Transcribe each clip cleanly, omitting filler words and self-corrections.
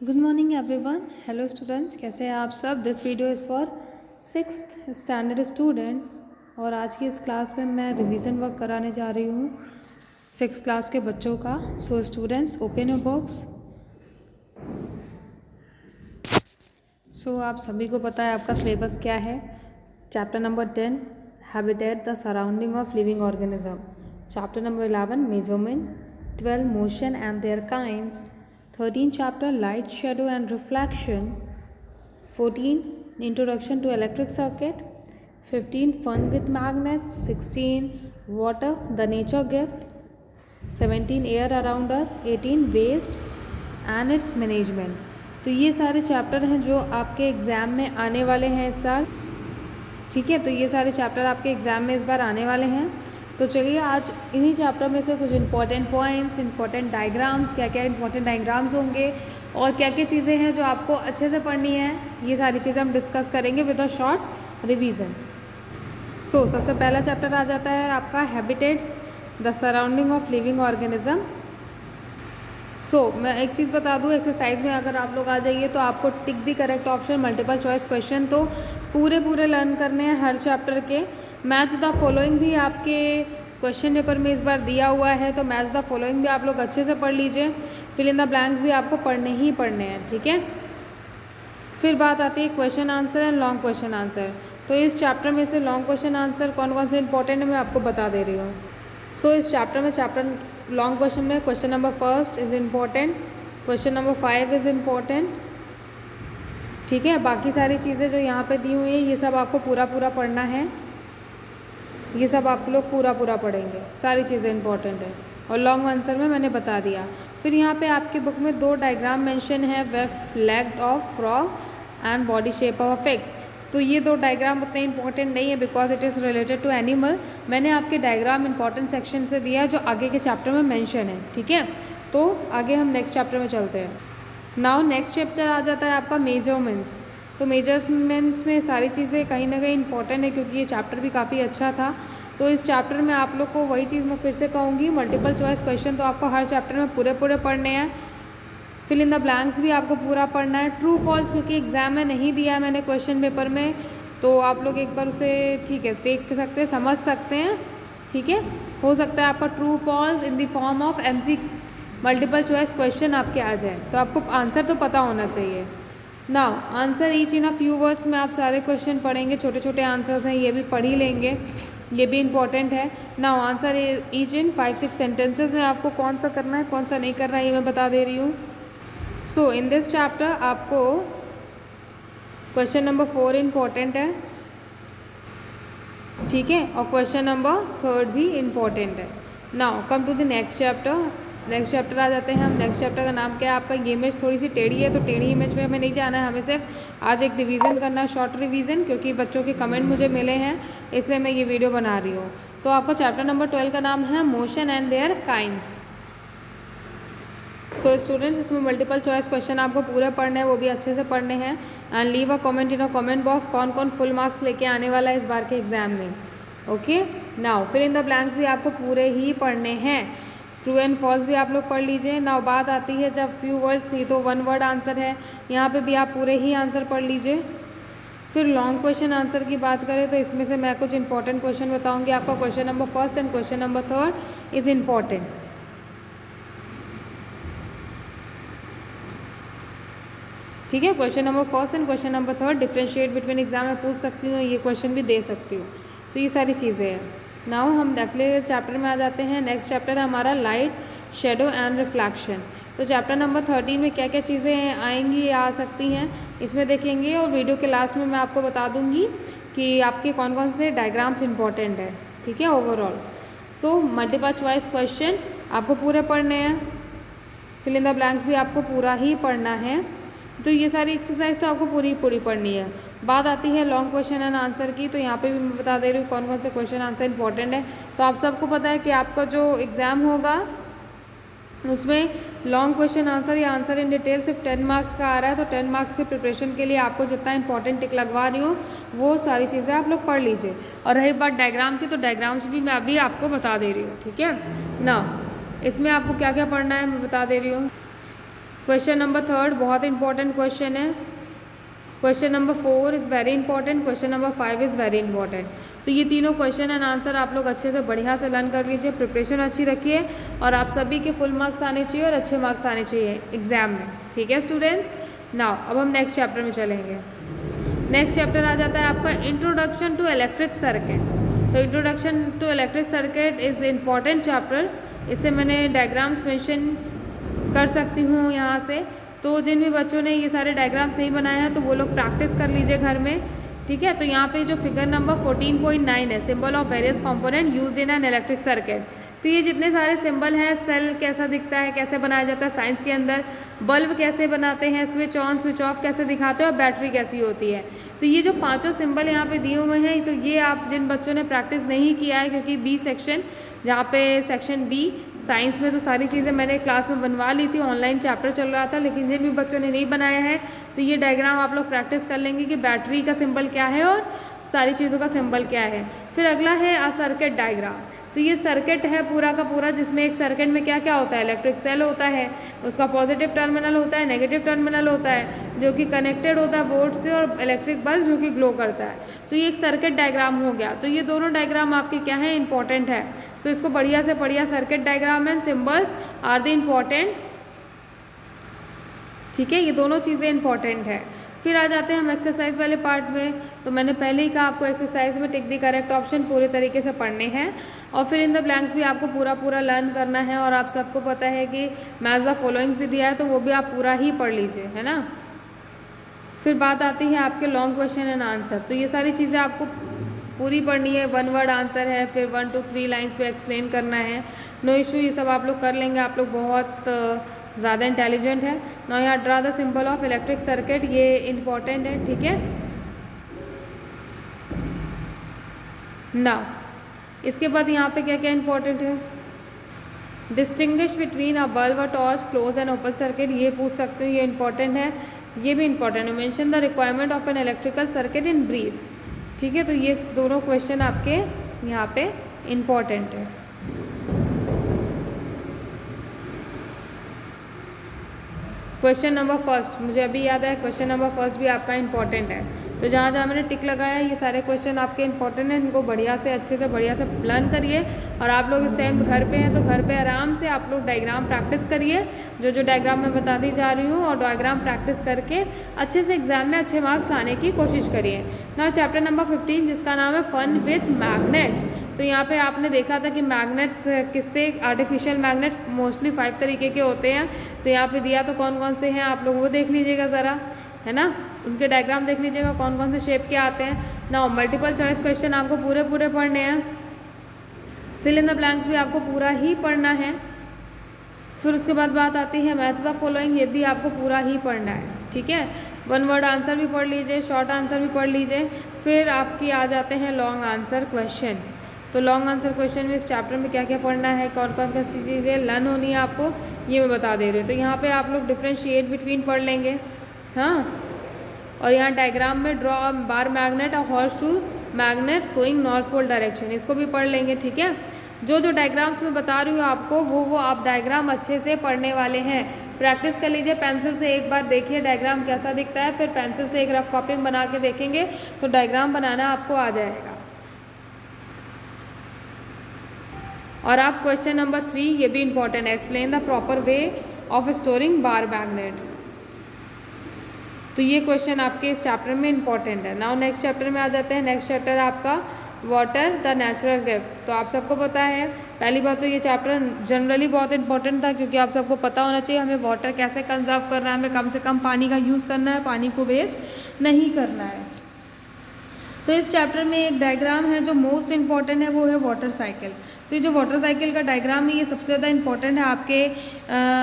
Good morning everyone. Hello students, कैसे हैं आप सब। This video is for 6th standard student और आज की इस क्लास में मैं रिवीजन वर्क कराने जा रही हूँ 6th क्लास के बच्चों का। So students, open your books. So आप सभी को पता है आपका सिलेबस क्या है। Chapter number 10 habitat the surrounding of living organism, chapter number 11 measurement, 12 motion and their kinds, 13 chapter light, shadow and reflection, 14 introduction to electric circuit, 15 fun with magnets, 16 water the nature gift, 17 air around us, 18 waste and its management। तो ये सारे chapter हैं जो आपके exam में आने वाले हैं इस साल। ठीक है, तो ये सारे चैप्टर आपके एग्ज़ाम में इस बार आने वाले हैं। तो चलिए आज इन्हीं चैप्टर में से कुछ इंपॉर्टेंट पॉइंट्स, इंपॉर्टेंट डायग्राम्स, क्या क्या इंपॉर्टेंट डायग्राम्स होंगे और क्या क्या चीज़ें हैं जो आपको अच्छे से पढ़नी है, ये सारी चीज़ें हम डिस्कस करेंगे विद अ शॉर्ट रिवीजन। सो सबसे पहला चैप्टर आ जाता है आपका habitats the surrounding of living organism. मैं एक चीज़ बता दूँ, एक्सरसाइज में अगर आप लोग आ जाइए तो आपको tick the correct option, multiple choice question तो पूरे लर्न करने हैं हर चैप्टर के। मैच द फॉलोइंग भी आपके क्वेश्चन पेपर में इस बार दिया हुआ है, तो मैच द फॉलोइंग भी आप लोग अच्छे से पढ़ लीजिए। फिल इन द ब्लैंक्स भी आपको पढ़ने ही पढ़ने हैं, ठीक है। फिर बात आती है question answer and long question answer. तो इस चैप्टर में से लॉन्ग क्वेश्चन आंसर कौन कौन से इंपॉर्टेंट है मैं आपको बता दे रही हूँ। इस चैप्टर में लॉन्ग क्वेश्चन में question number first is important, question number 5 is important, ठीक है। बाकी सारी चीज़ें जो यहाँ पे दी हुई है ये सब आपको पूरा पढ़ना है, ये सब आप लोग पूरा पढ़ेंगे, सारी चीज़ें इंपॉर्टेंट है। और लॉन्ग आंसर में मैंने बता दिया। फिर यहाँ पे आपकी बुक में 2 डायग्राम मेंशन है, web leg of frog and body shape of fish. तो ये 2 डायग्राम उतने इंपॉर्टेंट नहीं है because it is related to animal. मैंने आपके डायग्राम इंपॉर्टेंट सेक्शन से दिया है जो आगे के चैप्टर में मेंशन है, ठीक है। तो आगे हम नेक्स्ट चैप्टर में चलते हैं। नाउ नेक्स्ट चैप्टर आ जाता है आपका मेजरमेंट्स। तो मेजरमेंट्स में सारी चीज़ें कहीं ना कहीं इंपॉर्टेंट है क्योंकि ये चैप्टर भी काफ़ी अच्छा था। तो इस चैप्टर में आप लोग को वही चीज़ मैं फिर से कहूँगी, मल्टीपल चॉइस क्वेश्चन तो आपको हर चैप्टर में पूरे पढ़ने हैं। फिल इन द ब्लैंक्स भी आपको पूरा पढ़ना है। ट्रू फॉल्स क्योंकि एग्ज़ाम में नहीं दिया है मैंने क्वेश्चन पेपर में, तो आप लोग एक बार उसे ठीक है देख सकते हैं, समझ सकते हैं, ठीक है। हो सकता है आपका true falls in the form of MC multiple choice question आपके आ जाए, तो आपको आंसर तो पता होना चाहिए। Now answer each in a few words में आप सारे क्वेश्चन पढ़ेंगे, छोटे आंसर्स हैं ये भी पढ़ ही लेंगे, ये भी इंपॉर्टेंट है। Now answer each in 5-6 sentences में आपको कौन सा करना है कौन सा नहीं करना है ये मैं बता दे रही हूँ। इन दिस चैप्टर आपको क्वेश्चन नंबर 4 इम्पॉर्टेंट है, ठीक है, और क्वेश्चन नंबर 3 भी इम्पॉर्टेंट है। Now come to the next chapter. Next chapter आ जाते हैं हम। नेक्स्ट चैप्टर का नाम क्या है आपका, ये इमेज थोड़ी सी टेढ़ी है तो टेढ़ी इमेज में हमें नहीं जाना है, हमें सिर्फ आज एक रिवीजन करना है, शॉर्ट रिवीजन, क्योंकि बच्चों के कमेंट मुझे मिले हैं इसलिए मैं ये वीडियो बना रही हूँ। तो आपका चैप्टर नंबर 12 का नाम है motion and their kinds. Students, इसमें मल्टीपल चॉइस क्वेश्चन आपको पूरे पढ़ने हैं, वो भी अच्छे से पढ़ने हैं। And leave a comment in a comment box कौन कौन फुल मार्क्स लेके आने वाला है इस बार के एग्जाम में, okay. Now fill in the blanks भी आपको पूरे ही पढ़ने हैं। ट्रू एंड फॉल्स भी आप लोग पढ़ लीजिए। नाउ बात आती है जब फ्यू वर्ड्स सी तो 1 वर्ड आंसर है, यहाँ पे भी आप पूरे ही आंसर पढ़ लीजिए। फिर लॉन्ग क्वेश्चन आंसर की बात करें तो इसमें से मैं कुछ इंपॉर्टेंट क्वेश्चन बताऊँगी आपका। Question number 1 and question number 3 is important, ठीक है। Question number 1 and question number 3 differentiate between exam में पूछ सकती हूँ, ये क्वेश्चन भी दे सकती हूँ, तो ये सारी चीज़ें हैं। नाउ हम अगले चैप्टर में आ जाते हैं। नेक्स्ट चैप्टर है हमारा लाइट, शेडो एंड रिफ्लेक्शन। तो चैप्टर नंबर 13 में क्या क्या चीज़ें आएंगी या आ सकती हैं इसमें देखेंगे, और वीडियो के लास्ट में मैं आपको बता दूँगी कि आपके कौन कौन से डायग्राम्स इंपॉर्टेंट है, ठीक है, ओवरऑल। मल्टीपल चॉइस क्वेश्चन आपको पूरे पढ़ने हैं, फिल इन द ब्लैंक्स भी आपको पूरा ही पढ़ना है। तो ये सारी एक्सरसाइज तो आपको पूरी पढ़नी है। बात आती है लॉन्ग क्वेश्चन एंड आंसर की, तो यहाँ पे भी मैं बता दे रही हूँ कौन कौन से क्वेश्चन आंसर इंपॉर्टेंट है। तो आप सबको पता है कि आपका जो एग्ज़ाम होगा उसमें लॉन्ग क्वेश्चन आंसर या आंसर इन डिटेल सिर्फ 10 मार्क्स का आ रहा है, तो 10 मार्क्स के प्रिपरेशन के लिए आपको जितना इंपॉर्टेंट टिक लगवा रही हूँ वो सारी चीज़ें आप लोग पढ़ लीजिए। और रही बात डायग्राम की, तो डायग्राम्स भी मैं अभी आपको बता दे रही हूँ, ठीक है ना। इसमें आपको क्या क्या पढ़ना है मैं बता दे रही हूँ। क्वेश्चन नंबर 3 बहुत इंपॉर्टेंट क्वेश्चन है। Question number 4 is very important, question number 5 is very important. तो ये तीनों क्वेश्चन एंड आंसर आप लोग अच्छे से बढ़िया से लर्न कर लीजिए, प्रिपरेशन अच्छी रखिए और आप सभी के फुल मार्क्स आने चाहिए और अच्छे मार्क्स आने चाहिए एग्जाम में। ठीक है स्टूडेंट्स, नाउ अब हम नेक्स्ट चैप्टर में चलेंगे। नेक्स्ट चैप्टर आ जाता है आपका इंट्रोडक्शन टू इलेक्ट्रिक सर्किट। तो introduction to electric circuit is important chapter. इससे मैंने डायग्राम्स मेंशन कर सकती हूँ यहाँ से। तो जिन भी बच्चों ने ये सारे डायग्राम्स नहीं बनाए हैं तो वो लोग प्रैक्टिस कर लीजिए घर में। ठीक है, तो यहाँ पे जो फिगर नंबर 14.9 है, symbol of various component used in an electric circuit. तो ये जितने सारे सिंबल हैं, सेल कैसा दिखता है, कैसे बनाया जाता है साइंस के अंदर, बल्ब कैसे बनाते हैं, स्विच ऑन स्विच ऑफ कैसे दिखाते हैं और बैटरी कैसी होती है। तो ये जो पांचों सिंबल यहाँ पे दिए हुए हैं, तो ये आप जिन बच्चों ने प्रैक्टिस नहीं किया है, क्योंकि बी सेक्शन, जहाँ पे सेक्शन बी साइंस में तो सारी चीज़ें मैंने क्लास में बनवा ली थी, ऑनलाइन चैप्टर चल रहा था, लेकिन जिन भी बच्चों ने नहीं बनाया है तो ये डायग्राम आप लोग प्रैक्टिस कर लेंगे कि बैटरी का सिंबल क्या है और सारी चीज़ों का सिंबल क्या है। फिर अगला है आ सर्किट डायग्राम। तो ये सर्किट है पूरा का पूरा, जिसमें एक सर्किट में क्या क्या होता है, इलेक्ट्रिक सेल होता है, उसका पॉजिटिव टर्मिनल होता है, नेगेटिव टर्मिनल होता है, जो कि कनेक्टेड होता है बोर्ड से, और इलेक्ट्रिक बल्ब जो कि ग्लो करता है। तो ये एक सर्किट डायग्राम हो गया। तो ये दोनों डायग्राम आपके क्या है, इंपॉर्टेंट है। तो इसको बढ़िया से बढ़िया, circuit diagram and symbols are the important. ठीक है, ये दोनों चीज़ें इंपॉर्टेंट है। फिर आ जाते हैं हम एक्सरसाइज वाले पार्ट में। तो मैंने पहले ही कहा आपको एक्सरसाइज में टिक द करेक्ट ऑप्शन पूरे तरीके से पढ़ने हैं, और फिर इन द ब्लैंक्स भी आपको पूरा पूरा लर्न करना है। और आप सबको पता है कि मैच द फॉलोइंग्स भी दिया है, तो वो भी आप पूरा ही पढ़ लीजिए, है ना। फिर बात आती है आपके लॉन्ग क्वेश्चन एंड आंसर। तो ये सारी चीज़ें आपको पूरी पढ़नी है, 1 वर्ड आंसर है, फिर 1 to 3 लाइन्स पे एक्सप्लेन करना है। नो इशू, ये सब आप लोग कर लेंगे, आप लोग बहुत ज़्यादा इंटेलिजेंट है। नाउ यहाँ draw the symbol of electric circuit, ये इम्पॉर्टेंट है। ठीक है, नाउ इसके बाद यहाँ पे क्या क्या इंपॉर्टेंट है, distinguish between a bulb a torch, close and open circuit, ये पूछ सकते हो, ये इंपॉर्टेंट है। ये भी इंपॉर्टेंट है। Mention the requirement of an electrical circuit in brief. ठीक है, तो ये दोनों क्वेश्चन आपके यहाँ पे इम्पॉर्टेंट है। क्वेश्चन नंबर फर्स्ट, मुझे अभी याद है, क्वेश्चन नंबर फर्स्ट भी आपका इंपॉर्टेंट है। तो जहाँ जहाँ मैंने टिक लगाया है, ये सारे क्वेश्चन आपके इंपॉर्टेंट हैं, इनको बढ़िया से अच्छे से बढ़िया से लर्न करिए। और आप लोग इस टाइम घर पे हैं तो घर पे आराम से आप लोग डायग्राम प्रैक्टिस करिए, जो जो डायग्राम मैं बताती जा रही हूँ, और डायग्राम प्रैक्टिस करके अच्छे से एग्जाम में अच्छे मार्क्स लाने की कोशिश करिए। नाउ चैप्टर नंबर 15, जिसका नाम है फन विथ मैग्नेट्स। तो यहाँ पे आपने देखा था कि मैग्नेट्स किसते, आर्टिफिशियल मैग्नेट्स मोस्टली 5 तरीके के होते हैं। तो यहाँ पे दिया तो कौन कौन से हैं, आप लोग वो देख लीजिएगा ज़रा, है ना, उनके डायग्राम देख लीजिएगा कौन कौन से शेप के आते हैं। नाउ मल्टीपल चॉइस क्वेश्चन आपको पूरे पूरे पढ़ने हैं, फिल इन द ब्लैंक्स भी आपको पूरा ही पढ़ना है। फिर उसके बाद बात आती है मैच द फॉलोइंग, ये भी आपको पूरा ही पढ़ना है। ठीक है, 1 वर्ड आंसर भी पढ़ लीजिए, शॉर्ट आंसर भी पढ़ लीजिए। फिर आपकी आ जाते हैं लॉन्ग आंसर क्वेश्चन। तो लॉन्ग आंसर क्वेश्चन में इस चैप्टर में क्या क्या पढ़ना है, कौन कौन सी चीज़ें लर्न होनी है आपको, ये मैं बता दे रही हूँ। तो यहाँ पे आप लोग डिफ्रेंशिएट बिटवीन पढ़ लेंगे, हाँ। और यहाँ डायग्राम में ड्रॉ बार मैग्नेट और horseshoe magnet showing north pole direction, इसको भी पढ़ लेंगे। ठीक है, जो जो डायग्राम्स मैं बता रही हूँ आपको, वो आप डायग्राम अच्छे से पढ़ने वाले हैं। प्रैक्टिस कर लीजिए, पेंसिल से एक बार देखिए डायग्राम कैसा दिखता है, फिर पेंसिल से एक रफ कॉपी में बना के देखेंगे तो डायग्राम बनाना आपको आ जाएगा। और आप क्वेश्चन नंबर 3, ये भी इंपॉर्टेंट है, explain the proper way of storing bar magnet. तो ये क्वेश्चन आपके इस चैप्टर में इंपॉर्टेंट है। नाउ नेक्स्ट चैप्टर में आ जाते हैं। नेक्स्ट चैप्टर आपका वाटर द नेचुरल गिफ्ट। तो आप सबको पता है, पहली बात तो ये चैप्टर जनरली बहुत इंपॉर्टेंट था, क्योंकि आप सबको पता होना चाहिए हमें वाटर कैसे कंजर्व करना है, हमें कम से कम पानी का यूज़ करना है, पानी को वेस्ट नहीं करना है। तो इस चैप्टर में एक डायग्राम है जो मोस्ट इंपॉर्टेंट है, वो है वाटर साइकिल। तो ये जो वाटर साइकिल का डायग्राम है, ये सबसे ज़्यादा इंपॉर्टेंट है आपके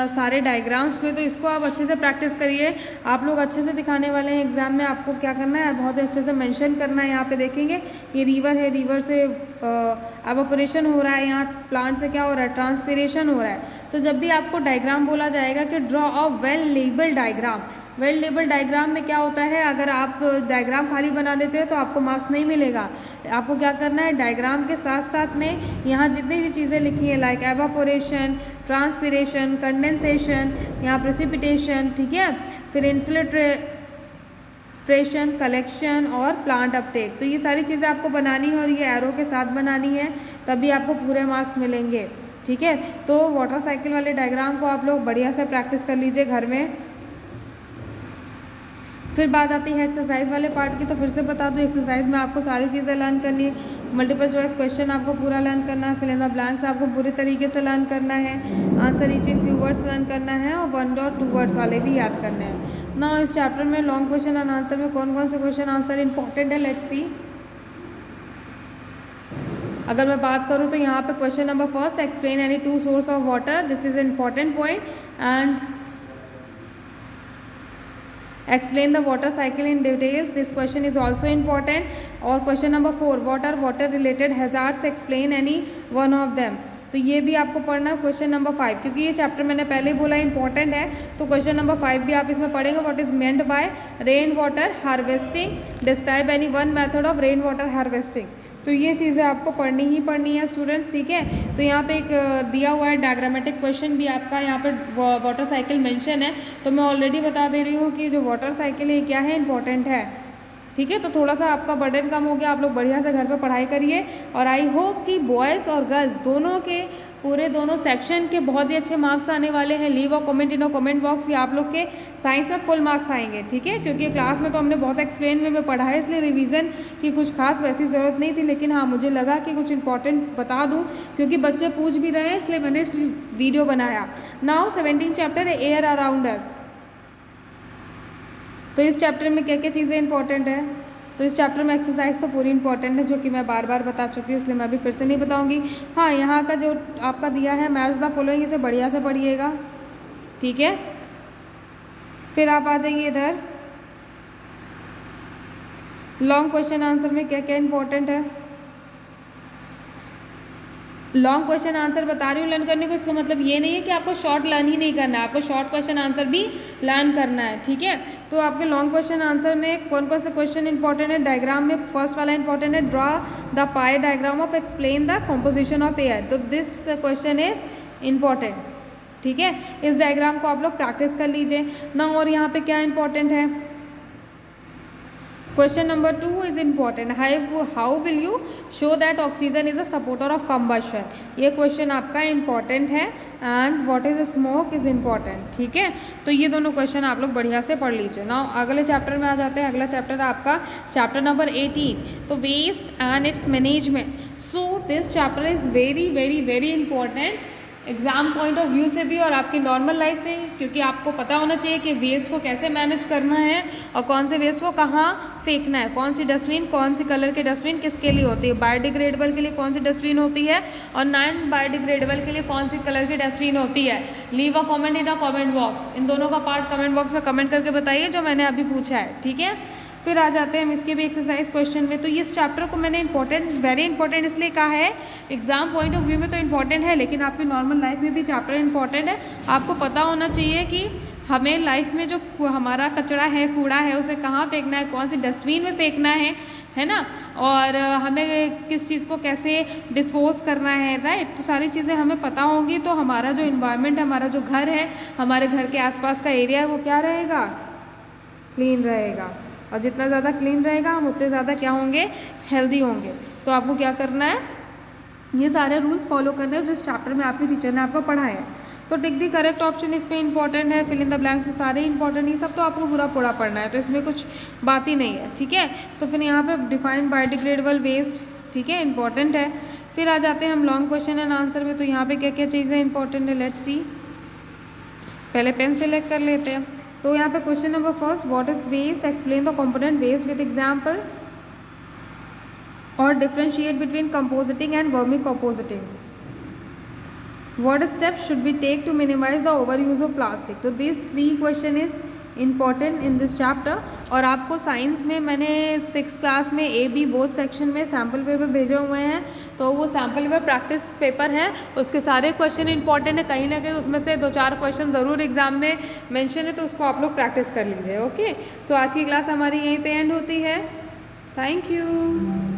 सारे डायग्राम्स में। तो इसको आप अच्छे से प्रैक्टिस करिए, आप लोग अच्छे से दिखाने वाले हैं एग्जाम में। आपको क्या करना है, बहुत अच्छे से मेंशन करना है। यहाँ पे देखेंगे ये रिवर है, रिवर से एवापोरेशन हो रहा है, यहाँ प्लांट से क्या हो रहा है, ट्रांसपिरेशन हो रहा है। तो जब भी आपको डायग्राम बोला जाएगा कि draw a well labelled diagram, well labelled diagram में क्या होता है, अगर आप डायग्राम खाली बना देते हैं तो आपको मार्क्स नहीं मिलेगा। आपको क्या करना है, डायग्राम के साथ साथ में यहाँ जितनी भी चीज़ें लिखी है लाइक एवापोरेशन, ट्रांसपिरेशन, कंडेंसेशन, यहाँ प्रेसिपिटेशन, ठीक है, फिर इन्फिल्ट्रेशन, कलेक्शन और प्लांट अपटेक, तो ये सारी चीज़ें आपको बनानी है और ये एरो के साथ बनानी है, तभी आपको पूरे मार्क्स मिलेंगे, ठीक है। तो वाटर साइकिल वाले डायग्राम को आप लोग बढ़िया से प्रैक्टिस कर लीजिए घर में। फिर बात आती है एक्सरसाइज वाले पार्ट की, तो फिर से बता दूँ एक्सरसाइज में आपको सारी चीज़ें लर्न करनी है, मल्टीपल चॉइस क्वेश्चन आपको पूरा लर्न करना है, फिल इन द ब्लैंक्स आपको पूरे तरीके से लर्न करना है, answer each in few words learn करना है और 1 और 2 वर्ड्स वाले भी याद करने हैं ना। इस चैप्टर में लॉन्ग क्वेश्चन एंड आंसर में कौन कौन से क्वेश्चन आंसर इंपॉर्टेंट है, लेट्स सी। अगर मैं बात करूँ तो यहाँ पे question number first, explain any 2 source of water, this is important point, and explain the water cycle in details, this question is also important। और question number 4, what are water related hazards, explain any one of them, तो ये भी आपको पढ़ना है। Question number 5, क्योंकि ये chapter मैंने पहले ही बोला इंपॉर्टेंट है, तो क्वेश्चन नंबर 5 भी आप इसमें पढ़ेंगे। What is meant by rain water harvesting, describe any one method of rain water harvesting, तो ये चीज़ें आपको पढ़नी ही पढ़नी है स्टूडेंट्स, ठीक है। तो यहाँ पे एक दिया हुआ है डायग्रामेटिक क्वेश्चन भी आपका, यहाँ पे वाटर साइकिल मेंशन है, तो मैं ऑलरेडी बता दे रही हूँ कि जो वाटर साइकिल है क्या है, इंपॉर्टेंट है, ठीक है। तो थोड़ा सा आपका बर्डन कम हो गया, आप लोग बढ़िया से घर पे पढ़ाई करिए, और आई होप कि बॉयज़ और गर्ल्स दोनों के पूरे दोनों सेक्शन के बहुत ही अच्छे मार्क्स आने वाले हैं। लीव और कमेंट इन कमेंट बॉक्स कि आप लोग के साइंस में फुल मार्क्स आएंगे, ठीक है, क्योंकि क्लास में तो हमने बहुत एक्सप्लेन वे में पढ़ा है, इसलिए रिवीजन की कुछ खास वैसी ज़रूरत नहीं थी, लेकिन हाँ मुझे लगा कि कुछ इंपॉर्टेंट बता दूँ, क्योंकि बच्चे पूछ भी रहे हैं, इसलिए मैंने इस वीडियो बनाया। नाउ 17 चैप्टर है एयर अराउंड अस, तो इस चैप्टर में क्या क्या चीज़ें इंपॉर्टेंट है, तो इस चैप्टर में एक्सरसाइज तो पूरी इंपॉर्टेंट है, जो कि मैं बार बार बता चुकी हूँ, इसलिए मैं अभी फिर से नहीं बताऊंगी। हाँ, यहाँ का जो आपका दिया है मैच द फॉलोइंग, इसे बढ़िया से पढ़िएगा, ठीक है। फिर आप आ जाइए इधर, लॉन्ग क्वेश्चन आंसर में क्या क्या इंपॉर्टेंट है। लॉन्ग क्वेश्चन आंसर बता रही हूँ लर्न करने को, इसका मतलब ये नहीं है कि आपको शॉर्ट लर्न ही नहीं करना है, आपको शॉर्ट क्वेश्चन आंसर भी लर्न करना है, ठीक है। तो आपके लॉन्ग क्वेश्चन आंसर में कौन कौन से क्वेश्चन इंपॉर्टेंट है, डायग्राम में फर्स्ट वाला इंपॉर्टेंट है, draw the pi diagram of explain the composition of air, तो दिस क्वेश्चन इज इम्पॉर्टेंट, ठीक है। इस डायग्राम को आप लोग प्रैक्टिस कर लीजिए ना। और यहाँ पे क्या इंपॉर्टेंट है, question number 2 is important, how will you show that oxygen is a supporter of combustion, ये क्वेश्चन आपका इंपॉर्टेंट है। And what is smoke is important, ठीक है। तो ये दोनों क्वेश्चन आप लोग बढ़िया से पढ़ लीजिए ना। अगले चैप्टर में आ जाते हैं, अगला चैप्टर है आपका चैप्टर नंबर 18, तो waste and its management. So this chapter is very very very important exam point of view से भी और आपकी नॉर्मल लाइफ से, क्योंकि आपको पता होना चाहिए कि वेस्ट को कैसे मैनेज करना है और कौन से वेस्ट को कहाँ फेंकना है, कौन सी डस्टबिन, कौन सी कलर की डस्टबिन किसके लिए होती है, बायोडिग्रेडेबल के लिए कौन सी डस्टबिन होती है और नॉन बायोडिग्रेडेबल के लिए कौन सी कलर की डस्टबिन होती है। Leave a comment in a comment box, इन दोनों का पार्ट कमेंट बॉक्स में कमेंट करके बताइए जो मैंने अभी पूछा है, ठीक है। फिर आ जाते हैं हम इसके भी एक्सरसाइज क्वेश्चन में। तो ये इस चैप्टर को मैंने इंपॉर्टेंट, वेरी इंपॉर्टेंट इसलिए कहा है, एग्जाम पॉइंट ऑफ व्यू में तो इंपॉर्टेंट है, लेकिन आपकी नॉर्मल लाइफ में भी चैप्टर इंपॉर्टेंट है। आपको पता होना चाहिए कि हमें लाइफ में जो हमारा कचरा है, कूड़ा है, उसे कहाँ फेंकना है, कौन सी डस्टबिन में फेंकना है ना, और हमें किस चीज़ को कैसे डिस्पोज करना है, राइट। तो सारी चीज़ें हमें पता होंगी तो हमारा जो इन्वायरमेंट है, हमारा जो घर है, हमारे घर के आसपास का एरिया है, वो क्या रहेगा, क्लीन रहेगा। और जितना ज़्यादा क्लीन रहेगा हम उतने ज़्यादा क्या होंगे, हेल्दी होंगे। तो आपको क्या करना है, ये सारे रूल्स फॉलो करने हैं जो इस चैप्टर में आपके टीचर ने आपको पढ़ाए हैं। तो टिक दी करेक्ट ऑप्शन इसमें इंपॉर्टेंट है, फिल इन द ब्लैंक्स, तो सारे इंपॉर्टेंट, ये सब तो आपको पूरा पढ़ना है, तो इसमें कुछ बात ही नहीं है, ठीक है। तो फिर यहाँ पे डिफाइन बायोडिग्रेडेबल वेस्ट, ठीक है, इंपॉर्टेंट है। फिर आ जाते हैं हम लॉन्ग क्वेश्चन एंड आंसर में। तो यहाँ पे क्या क्या चीज़ें इंपॉर्टेंट है, लेट्स सी। पहले पेन सेलेक्ट कर लेते हैं। तो यहाँ पे question number first, what is waste, explain the component waste with example और differentiate between composting and vermicomposting. What steps should we take to minimize the overuse of plastic? तो these 3 question is important in this chapter। और आपको science में मैंने 6th class में AB both section में sample paper भेजे हुए हैं, तो वो सैम्पल पेपर प्रैक्टिस पेपर है, उसके सारे क्वेश्चन इंपॉर्टेंट है, कहीं ना कहीं उसमें से 2-4 क्वेश्चन ज़रूर एग्जाम में मेंशन है, तो उसको आप लोग प्रैक्टिस कर लीजिए, ओके। सो आज की क्लास हमारी यहीं पे एंड होती है। Thank you.